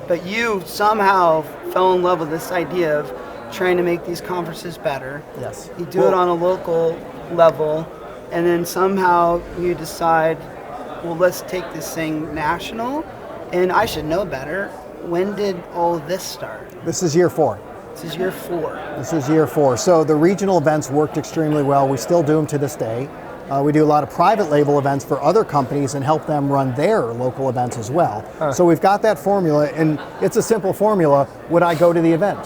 but you somehow fell in love with this idea of trying to make these conferences better. Yes. You do it on a local level, and then somehow you decide, well, let's take this thing national, and I should know better. When did all of this start? This is year 4. This is year 4. This is year 4. So the regional events worked extremely well. We still do them to this day. We do a lot of private label events for other companies and help them run their local events as well. So we've got that formula, and it's a simple formula. Would I go to the event?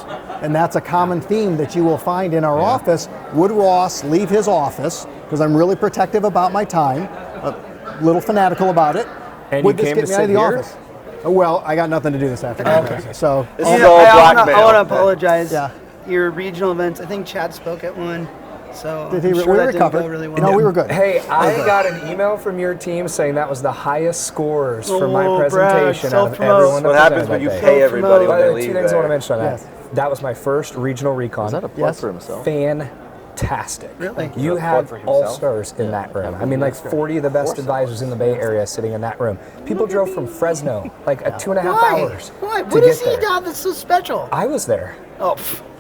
And that's a common theme that you will find in our office. Would Ross leave his office, because I'm really protective about my time, a little fanatical about it. And would you this came get to me out of sit the here? office? Well, I got nothing to do this afternoon. So This is all blackmail. I want to apologize. Yeah. Your regional events, I think Chad spoke at one, so Did he I'm re- sure we that recovered. didn't go really well. No, we were good. Hey, I got an email from your team saying that was the highest scores for my Oh, Brad, presentation out of self-promote. everyone that What happens presented when you that day. pay everybody when By they the way, leave? two things I want to there? mention on that. Yes. That was my first regional recon. Is that a plug Yes. for himself? Fantastic. Really? You Is that a plug had for himself? all stars in that room. I mean, like 40 of the best advisors in the Bay Area sitting in that room. People drove from Fresno, like 2.5 hours. Why? to What does get he there. got that's so special? I was there. Oh,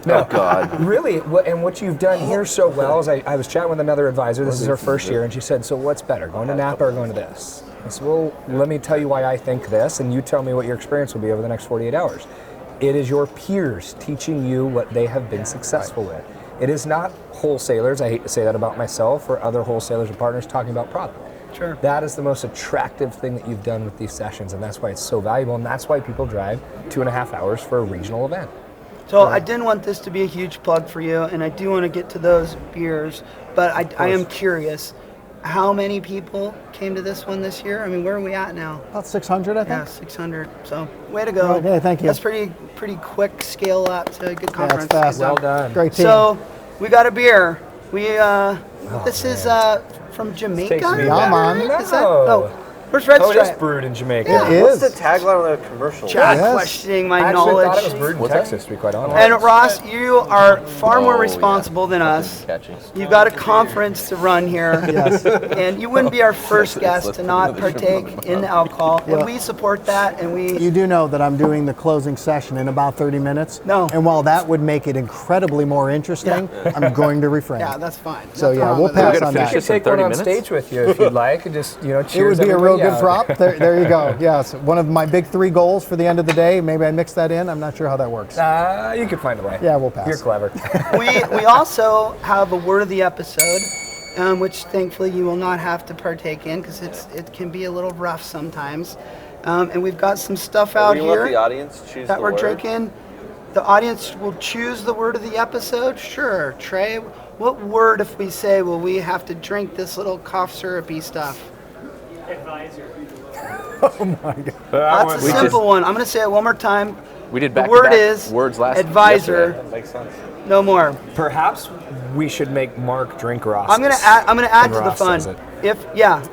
No, God. really, and what you've done here so well is I was chatting with another advisor. This is her first year, and she said, so what's better, going to Napa or going to this? I said, well, let me tell you why I think this, and you tell me what your experience will be over the next 48 hours. It is your peers teaching you what they have been successful with. It is not wholesalers, I hate to say that about myself, or other wholesalers or partners talking about product. Sure. That is the most attractive thing that you've done with these sessions, and that's why it's so valuable, and that's why people drive 2.5 hours for a regional event. So I didn't want this to be a huge plug for you, and I do want to get to those beers, but I am curious. How many people came to this one this year? I mean, where are we at now? About 600, I think. Yeah, 600. So, way to go. Okay, thank you. That's pretty quick scale up to a good Yeah, conference. it's fast. Well done. Great team. So, we got a beer. We this is from Jamaica. Takes me Yeah, back. man. Is that? No. Oh, where's Red Oh, it is Stripe? brewed in Jamaica. It What's is. the tagline on the commercial? Chad Yes. questioning my I actually knowledge. thought it was brewed in What's that? Texas, to be quite honest. And Ross, you are far more Oh, yeah. responsible than us. Catchy. You've got a conference to run here, Yes. and you wouldn't be our first guest to not partake in the alcohol. Yeah. And we support that, and we. You do know that I'm doing the closing session in about 30 minutes? No. And while that would make it incredibly more interesting, I'm going to refrain. Yeah, that's fine. So, Nothing yeah, wrong we'll with that. pass gotta on finish that. You this could in take one 30 on minutes? stage with you if you'd like, and just It cheers would be a real everybody good out. prop. There you go. Yes. One of my big 3 goals for the end of the day. Maybe I mix that in. I'm not sure how that works. You could find a way. Yeah, we'll pass. You're clever. We also have a word of the episode, which thankfully you will not have to partake in because it can be a little rough sometimes. And we've got some stuff out We let the here audience choose that the we're word. drinking. The audience will choose the word of the episode. Sure, Trey. What word if we say, well, we have to drink this little cough syrupy stuff? That's a simple one. I'm going to say it one more time. We did The back word to back is words last advisor. yesterday. Makes sense. No more. Perhaps we should make Mark drink Ross. I'm gonna add to the Ross fun. says it. Yeah.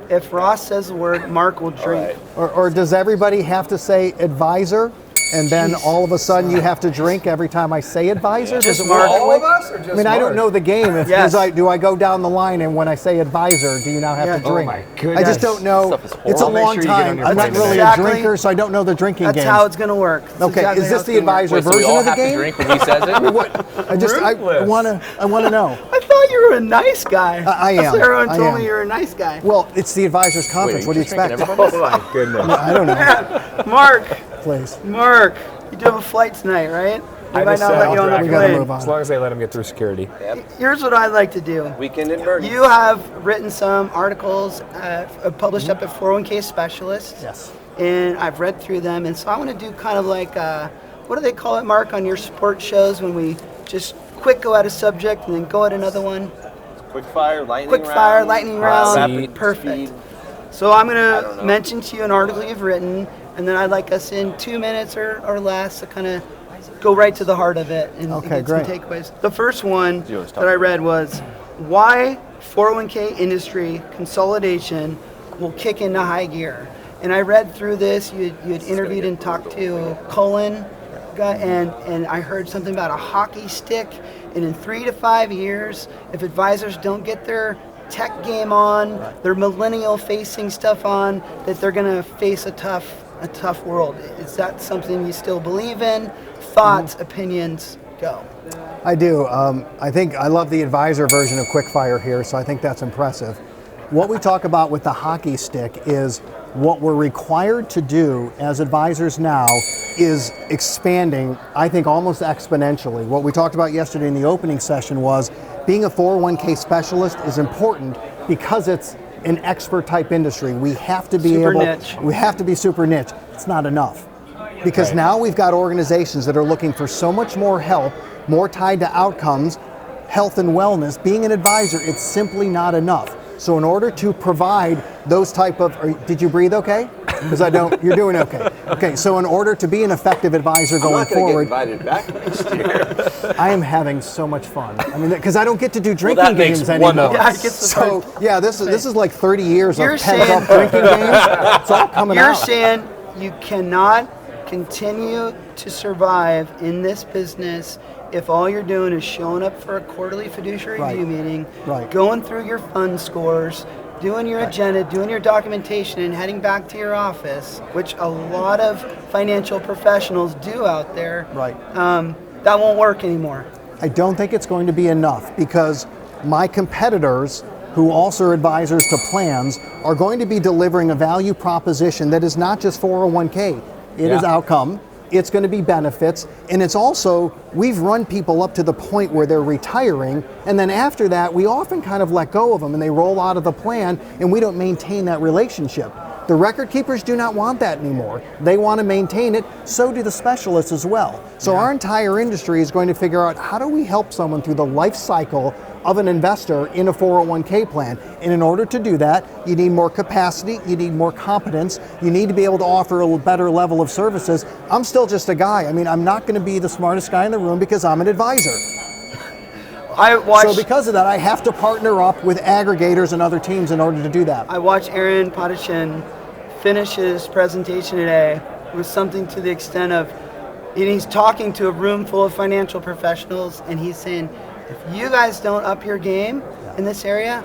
If Ross says the word, Mark will drink. Or does everybody have to say advisor? And then all of a sudden you have to drink every time I say advisor? Does it work that All way? of us, or just I mean, I don't Mark? know the game. If Yes. do I go down the line and when I say advisor, do you now have Yeah. to Oh drink? my I goodness. just don't know. Stuff is It's a horrible. Make long sure you get on time. your I'm not brain really today. a drinker, so I don't know the drinking That's games. how it's gonna work. That's Okay, exactly is how this it's the gonna work. advisor Wait, so we version all of the have to game? drink when he says it? I want to know. I thought you were a nice guy. I That's am. what everyone I told am. me you're a nice guy. Well, it's the advisors conference. Wait, What do you just drinking expect? everybody? Oh my goodness. I don't know. Mark, Please. you do have a flight tonight, right? They I might just not said let I'll you on drag the We gotta plane. move on. As long as they let him get through security. Here's what I'd like to do. Weekend in Bergen. You have written some articles published up at 401k Specialist. Yes. And I've read through them, and so I want to do kind of like, what do they call it, Mark, on your sports shows when we just quick go at a subject and then go at another one? Quick fire, lightning Quick round. fire, lightning round, Rapid perfect. speed. So I'm I going don't to know. mention to you an article you've written, and then I'd like us in 2 minutes or less to kind of go right to the heart of it and Okay, get great. some takeaways. The first one You wanna start? that I read was why 401k industry consolidation will kick into high gear. And I read through this. You had interviewed and talked to Cullen, and I heard something about a hockey stick. And in 3 to 5 years, if advisors don't get their tech game on, their millennial facing stuff on, that they're going to face a tough a tough world. Is that something you still believe in? Thoughts, opinions, go. I do. I think I love the advisor version of quickfire here, so I think that's impressive. What we talk about with the hockey stick is what we're required to do as advisors now is expanding, I think, almost exponentially. What we talked about yesterday in the opening session was being a 401k specialist is important because it's an expert type industry. We have to be we have to be super niche. It's not enough. Because now we've got organizations that are looking for so much more help, more tied to outcomes, health and wellness. Being an advisor, it's simply not enough. So in order to provide those type of, did you breathe okay? Because I don't, you're doing okay. Okay, so in order to be an effective advisor going forward. I'm not going to get invited back next year. I am having so much fun. I mean, because I don't get to do drinking games one anymore. of us. So yeah, this is like 30 years of pent up drinking games. It's all coming out. You're saying you cannot continue to survive in this business if all you're doing is showing up for a quarterly fiduciary review meeting, going through your fund scores, doing your agenda, doing your documentation, and heading back to your office, which a lot of financial professionals do out there. That won't work anymore. I don't think it's going to be enough because my competitors who also are advisors to plans are going to be delivering a value proposition that is not just 401k. It is outcome, it's going to be benefits, and it's also, we've run people up to the point where they're retiring, and then after that, we often kind of let go of them and they roll out of the plan and we don't maintain that relationship. The record keepers do not want that anymore. They want to maintain it, so do the specialists as well. So our entire industry is going to figure out how do we help someone through the life cycle of an investor in a 401k plan. And in order to do that, you need more capacity, you need more competence, you need to be able to offer a better level of services. I'm still just a guy. I mean, I'm not going to be the smartest guy in the room because I'm an advisor. So because of that, I have to partner up with aggregators and other teams in order to do that. I watched Aaron Potachin finish his presentation today with something to the extent of, and he's talking to a room full of financial professionals, and he's saying, if you guys don't up your game in this area,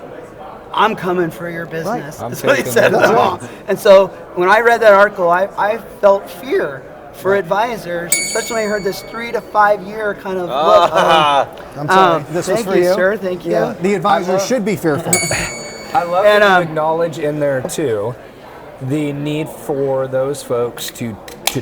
I'm coming for your business. That's what he said to them all. And so when I read that article, I felt fear for advisors, especially when I heard this 3 to 5 year kind of look. I'm sorry, this was for you? Sir, thank you. Yeah, the advisors should be fearful. I love that you acknowledge in there too the need for those folks to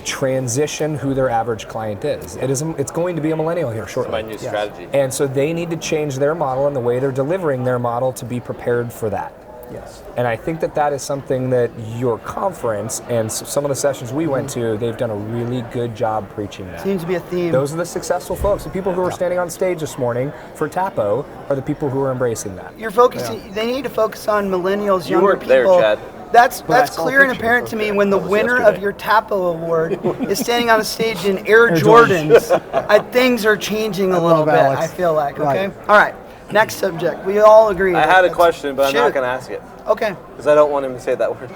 transition who their average client is. It's going to be a millennial here shortly. It's my new strategy. And so they need to change their model and the way they're delivering their model to be prepared for that. Yes. And I think that is something that your conference and some of the sessions we went to, they've done a really good job preaching that. Seems to be a theme. Those are the successful folks. The people who are standing on stage this morning for TAPO are the people who are embracing that. You're focusing. They need to focus on millennials, younger people. There, Chad. That's clear and apparent to me when the winner of your TAPO award is standing on a stage in Air Jordans. Things are changing a little bit, I feel like, okay? All right, next subject. We all agree. I had a question, but I'm not going to ask it. Okay. Because I don't want him to say that word.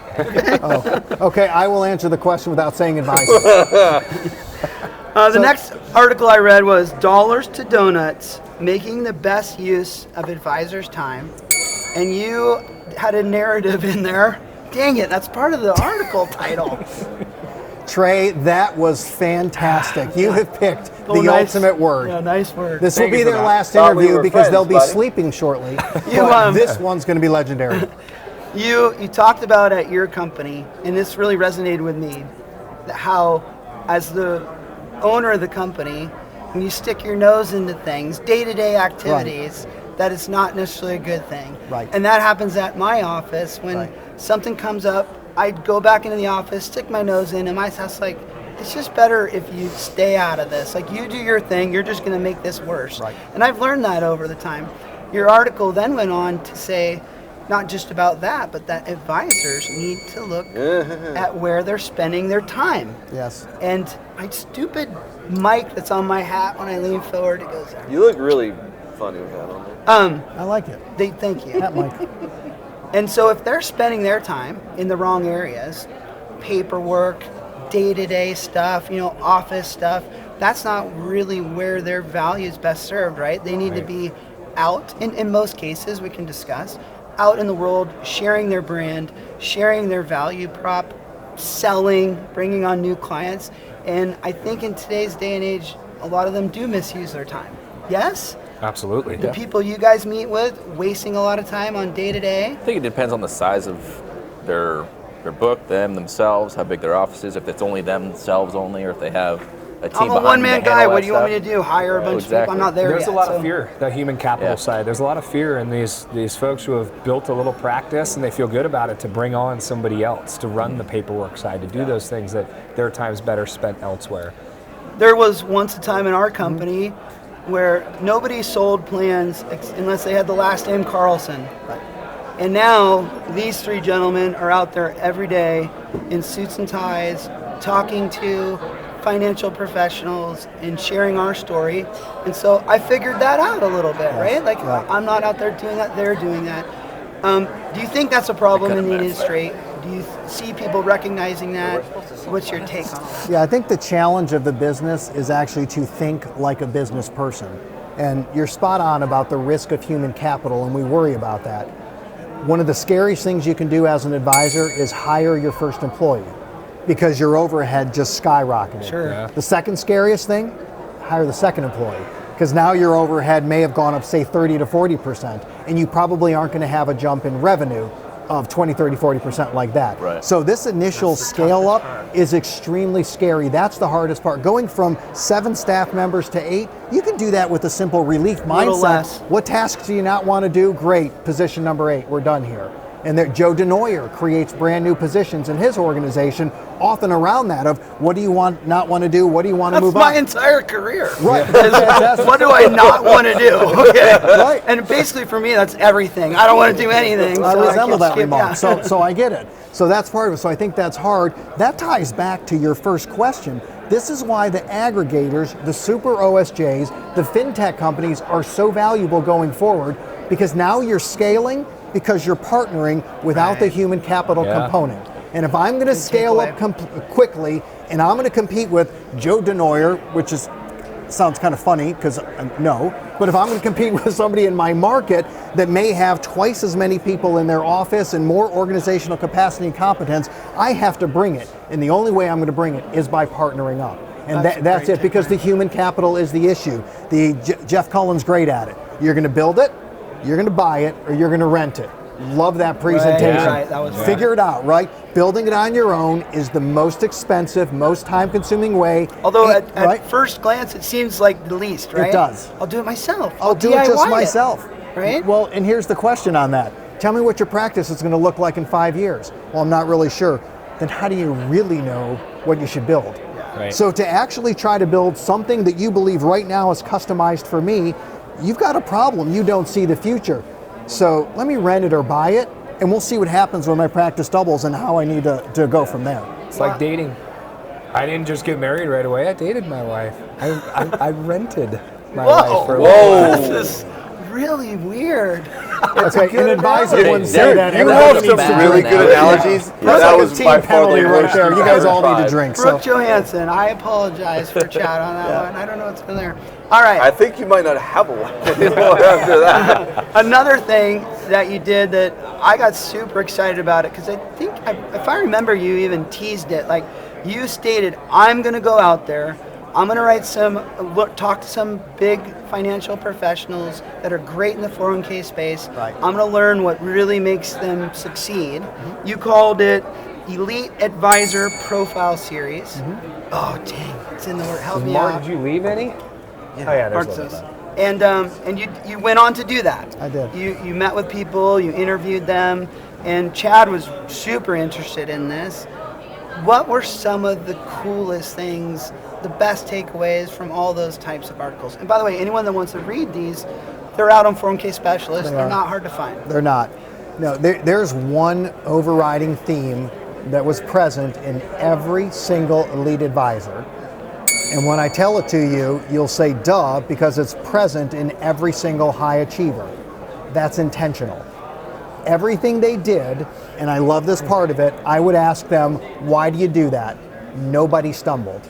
Okay, I will answer the question without saying advisor. The next article I read was Dollars to Donuts, Making the Best Use of Advisors' Time. And you had a narrative in there. Dang it, that's part of the article title. Trey, that was fantastic. You have picked the ultimate word. Yeah, nice word. This will be their last interview because they'll be sleeping shortly. This one's going to be legendary. You talked about at your company, and this really resonated with me, how as the owner of the company, when you stick your nose into things, day-to-day activities, that is not necessarily a good thing. Right. And that happens at my office when something comes up. I go back into the office, stick my nose in, and my house like, it's just better if you stay out of this. Like, you do your thing, you're just going to make this worse. Right. And I've learned that over the time. Your article then went on to say, not just about that, but that advisors need to look at where they're spending their time. Yes. And my stupid mic that's on my hat when I lean forward, it goes there. You look really funny with that on there. I like it. Thank you. That mic. And so if they're spending their time in the wrong areas, paperwork, day-to-day stuff, office stuff, that's not really where their value is best served, right? They need to be out, in most cases we can discuss, out in the world, sharing their brand, sharing their value prop, selling, bringing on new clients. And I think in today's day and age, a lot of them do misuse their time. Yes? Absolutely. The people you guys meet with, wasting a lot of time on day to day. I think it depends on the size of their book, themselves, how big their office is, if it's only themselves only, or if they have a team I'm a behind one-man them to guy. handle What that do you want me to stuff. do? Hire a bunch of people? I'm not there There's yet. a lot so- of fear, the human capital Yeah. side. There's a lot of fear in these folks who have built a little practice and they feel good about it to bring on somebody else to run the paperwork side, to do those things that their time's better spent elsewhere. There was once a time in our company where nobody sold plans unless they had the last name Carlson. And now these three gentlemen are out there every day in suits and ties, talking to financial professionals and sharing our story. And so I figured that out a little bit, right? Like I'm not out there doing that, they're doing that. Do you think that's a problem in the industry? Do you see people recognizing that? What's your take on that? Yeah, I think the challenge of the business is actually to think like a business person. And you're spot on about the risk of human capital, and we worry about that. One of the scariest things you can do as an advisor is hire your first employee, because your overhead just skyrocketed. Sure. Yeah. The second scariest thing, hire the second employee, because now your overhead may have gone up, say, 30 to 40%, and you probably aren't going to have a jump in revenue of 20, 30, 40% like that. Right. So this initial scale up is extremely scary. That's the hardest part. Going from 7 staff members to 8, you can do that with a simple relief mindset. less. What tasks do you not want to do? Great, position number 8, we're done here. And that Joe DeNoyer creates brand new positions in his organization, often around that of what do you not want to do, what do you want to That's move my on. entire career. Right. What do I not want to do? Okay. Right. And basically for me, that's everything. I don't want to do anything. I so resemble can that skip- remark, yeah. so I get it. So that's part of it. So I think that's hard. That ties back to your first question. This is why the aggregators, the super OSJs, the fintech companies are so valuable going forward, because now you're scaling because you're partnering without the human capital component. And if I'm going to scale up quickly and I'm going to compete with Joe DeNoyer, which is sounds kind of funny because no, but if I'm going to compete with somebody in my market that may have twice as many people in their office and more organizational capacity and competence, I have to bring it. And the only way I'm going to bring it is by partnering up. And that's it, because the human capital is the issue. Jeff Cullen's great at it. You're going to build it, you're going to buy it, or you're going to rent it. Love that presentation. Right, that was Figure it out, right? Building it on your own is the most expensive, most time-consuming way. Although And- at first glance, it seems like the least, right? It does. I'll do it myself. I'll do it just DIY myself. right? Well, and here's the question on that. Tell me what your practice is going to look like in 5 years. Well, I'm not really sure. Then how do you really know what you should build? Right. So to actually try to build something that you believe right now is customized for me, you've got a problem. You don't see the future. So let me rent it or buy it, and we'll see what happens when my practice doubles and how I need to go from there. It's like dating. I didn't just get married right away. I dated my wife. I rented my wife for a little while. This is really weird. Okay, an advisor analogy. wouldn't say that. You Everybody have needs some to really drink. good analogies. That's that like was a team by far penalty the right worst there. You you've guys ever all need to tried. drink. So. Brooke Johansson, I apologize for chat on that one. I don't know what's in there. All right. I think you might not have a wife after that. Another thing that you did that I got super excited about it, because I think, if I remember, you even teased it. Like, you stated, I'm going to go out there, I'm going to talk to some big financial professionals that are great in the 401k space. Right. I'm going to learn what really makes them succeed. Mm-hmm. You called it Elite Advisor Profile Series. Mm-hmm. Oh, dang, it's in the word. Help me Mark, out. did you leave any? Oh yeah, there's Mark a little says. bit. And you went on to do that. I did. You met with people, you interviewed them, and Chad was super interested in this. What were some of the coolest things, the best takeaways from all those types of articles? And by the way, anyone that wants to read these, they're out on 401k Specialist. They're not hard to find. They're not. No, there's one overriding theme that was present in every single elite advisor. And when I tell it to you, you'll say, duh, because it's present in every single high achiever. That's intentional. Everything they did, and I love this part of it, I would ask them, why do you do that? Nobody stumbled.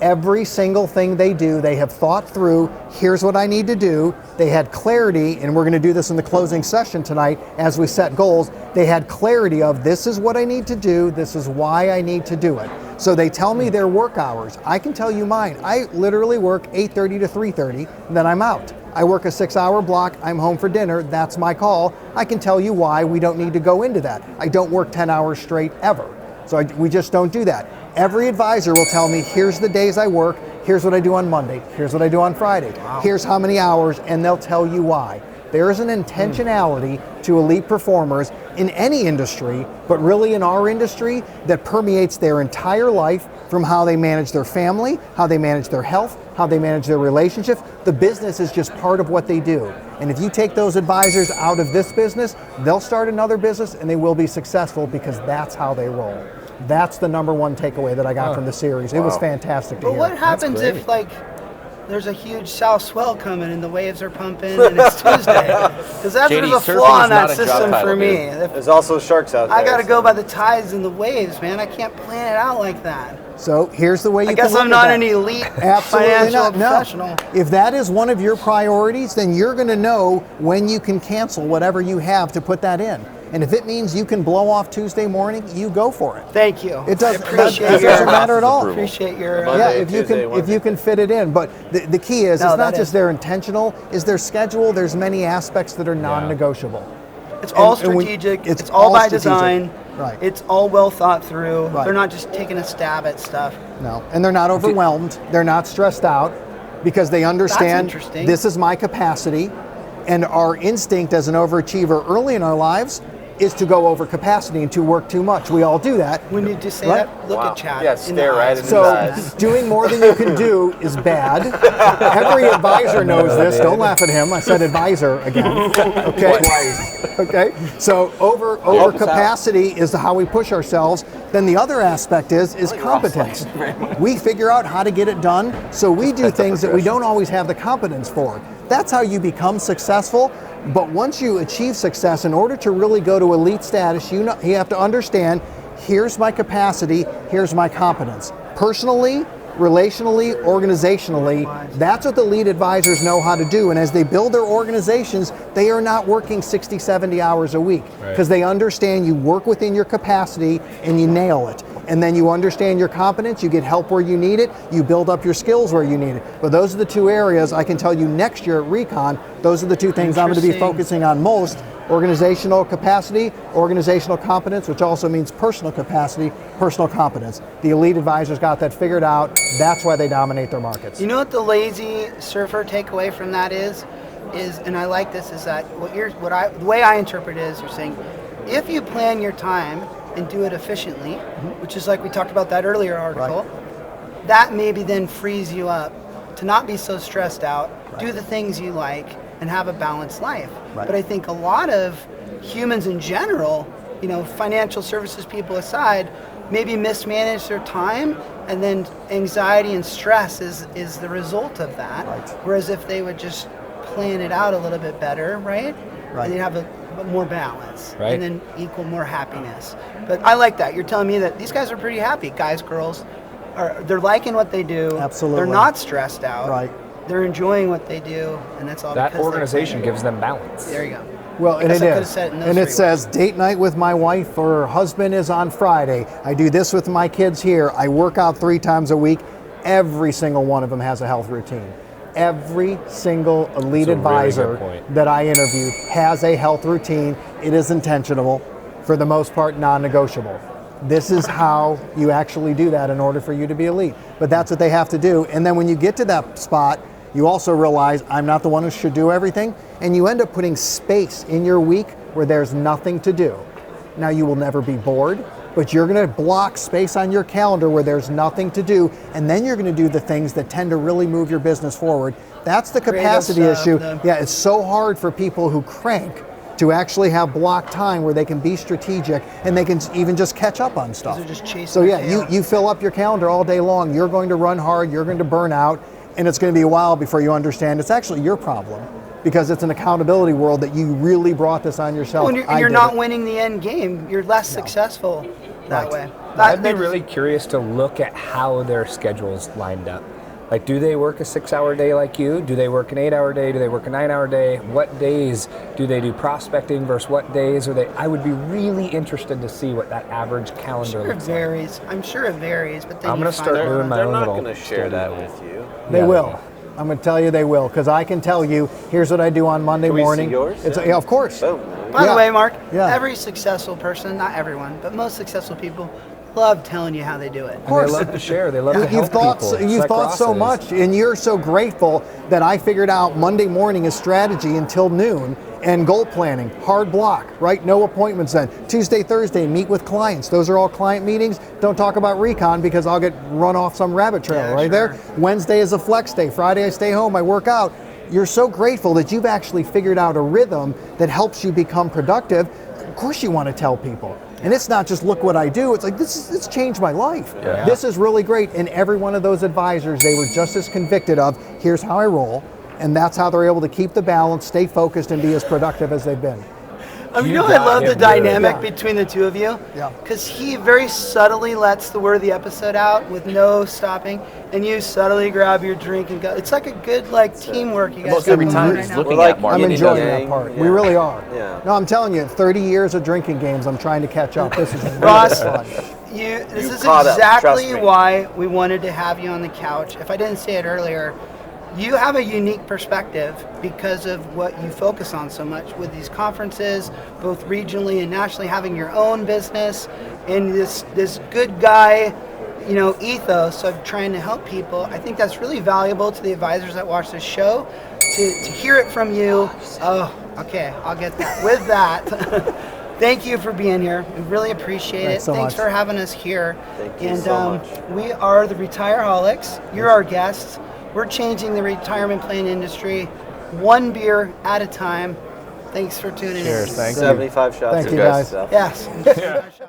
Every single thing they do, they have thought through, here's what I need to do. They had clarity, and we're going to do this in the closing session tonight as we set goals. They had clarity of, this is what I need to do, this is why I need to do it. So they tell me their work hours. I can tell you mine. I literally work 8:30 to 3:30, then I'm out. I work a 6-hour block, I'm home for dinner, that's my call. I can tell you why we don't need to go into that. I don't work 10 hours straight ever. So we just don't do that. Every advisor will tell me, here's the days I work, here's what I do on Monday, here's what I do on Friday, here's how many hours, and they'll tell you why. There is an intentionality to elite performers in any industry, but really in our industry, that permeates their entire life, from how they manage their family, how they manage their health, how they manage their relationships. The business is just part of what they do. And if you take those advisors out of this business, they'll start another business and they will be successful, because that's how they roll. That's the number one takeaway that I got from the series. It was fantastic to But hear. what happens if, like, there's a huge south swell coming and the waves are pumping and it's Tuesday? Because that's JD, there's a surfing flaw is in not that a job system title, for me. dude. If There's also sharks out there. I got to go by the tides and the waves, man. I can't plan it out like that. So here's the way you I can guess look I'm at not that. an elite Absolutely financial not. No. professional. If that is one of your priorities, then you're going to know when you can cancel whatever you have to put that in. And if it means you can blow off Tuesday morning, you go for it. Thank you. It doesn't, I appreciate that your, doesn't matter at all. appreciate your Monday, Yeah, if Tuesday, you can fit it in. But the key is, No, it's that not just is. they're intentional, is their schedule. There's many aspects that are non-negotiable. It's all And we- strategic. it's It's all all by strategic. design. Right. It's all well thought through. Right. They're not just taking a stab at stuff. No, and they're not overwhelmed. They're not stressed out, because they understand interesting. this is my capacity, and our instinct as an overachiever early in our lives is to go over capacity and to work too much. We all do that. We need to say Right. that. Look Wow. at Chad. Yeah, in the stare right eyes. in his So eyes. doing more than you can do is bad. Every advisor knows this. Don't laugh at him. I said advisor again. Okay. Okay. So over capacity is how we push ourselves. Then the other aspect is competence. We figure out how to get it done. So we do things that we don't always have the competence for. That's how you become successful. But once you achieve success, in order to really go to elite status, you have to understand, here's my capacity, here's my competence. Personally, relationally, organizationally, that's what the lead advisors know how to do. And as they build their organizations, they are not working 60, 70 hours a week, because they understand you work within your capacity and you nail it. And then you understand your competence, you get help where you need it, you build up your skills where you need it. But those are the two areas I can tell you next year at Recon, those are the two things I'm going to be Interesting. focusing on most. Organizational capacity, organizational competence, which also means personal capacity, personal competence. The elite advisors got that figured out. That's why they dominate their markets. You know what the lazy surfer takeaway from that is, and I like this, is that the way I interpret it is, you're saying, if you plan your time and do it efficiently, which is like we talked about that earlier article, that maybe then frees you up to not be so stressed out, do the things you like, and have a balanced life. Right. But I think a lot of humans in general, financial services people aside, maybe mismanage their time, and then anxiety and stress is the result of that. Right. Whereas if they would just plan it out a little bit better, right? Right. And they'd have a more balance, Right. and then equal more happiness. But I like that. You're telling me that these guys are pretty happy, guys, girls. They're liking what they do. Absolutely. They're not stressed out. Right. They're enjoying what they do, and that's all. That because they organization plan. gives them balance. There you go. Well, and guess it I could've is. said it in those And it three says date night with my wife or husband is on Friday. I do this with my kids here. I work out 3 times a week. Every single one of them has a health routine. Every single elite That's a really advisor good point. that I interview has a health routine. It is intentional, for the most part non-negotiable. This is how you actually do that in order for you to be elite. But that's what they have to do. And then when you get to that spot, you also realize I'm not the one who should do everything, and you end up putting space in your week where there's nothing to do. Now, you will never be bored, but you're going to block space on your calendar where there's nothing to do, and then you're going to do the things that tend to really move your business forward. That's the capacity Creative issue. stuff, Yeah, it's so hard for people who crank to actually have blocked time where they can be strategic and they can even just catch up on stuff. They're just chasing So their yeah, tail. you fill up your calendar all day long. You're going to run hard, you're going to burn out, and it's going to be a while before you understand it's actually your problem, because it's an accountability world that you really brought this on yourself. Well, and I you're did not it. winning the end game. You're less successful that Right. way. I'd be really curious to look at how their schedules lined up. Like, do they work a 6-hour day like you? Do they work an 8-hour day? Do they work a 9-hour day? What days do they do prospecting versus what days are they? I would be really interested to see what that average calendar looks like. I'm sure it varies, but then I'm going to start doing my They're own not little going to share that study. with you. They Yeah, will. I'm going to tell you they will, because I can tell you, here's what I do on Monday Can we see morning. yours? Yeah, of course. Oh, By Yeah. the way, Mark, Yeah. every successful person, not everyone, but most successful people love telling you how they do it. And they love to share. They love to help You've thought, people. It's you've like thought so Ross is. much, and you're so grateful that I figured out Monday morning is strategy until noon, and goal planning, hard block, right? No appointments then. Tuesday, Thursday, meet with clients. Those are all client meetings. Don't talk about recon because I'll get run off some rabbit trail Yeah, right sure. there. Wednesday is a flex day. Friday I stay home, I work out. You're so grateful that you've actually figured out a rhythm that helps you become productive. Of course you want to tell people. And it's not just look what I do. It's like, it's changed my life. Yeah. This is really great. And every one of those advisors, they were just as convicted of, here's how I roll. And that's how they're able to keep the balance, stay focused, and be as productive as they've been. I You I got love him the good. dynamic Yeah. between the two of you. Yeah. Because he very subtly lets the word of the episode out with no stopping, and you subtly grab your drink and go. It's like a good teamwork you guys Almost got every going time on he's right now. looking We're like at Mark. I'm Yin and enjoying yang, that part. yeah. We really are. Yeah. No, I'm telling you, 30 years of drinking games, I'm trying to catch up. This is really Ross, fun. this You is caught up, trust exactly me. why we wanted to have you on the couch. If I didn't say it earlier, you have a unique perspective because of what you focus on so much with these conferences, both regionally and nationally, having your own business and this good guy, ethos of trying to help people. I think that's really valuable to the advisors that watch this show to hear it from you. Oh, okay, I'll get that. With that, thank you for being here. We really appreciate Thanks it. so Thanks much. for having us here. Thank you And so much. we are the Retireholics. You're our guests. We're changing the retirement plan industry one beer at a time. Thanks for tuning Cheers. in. Thank you. 75 shots Thank of you, good guys. stuff. Yes.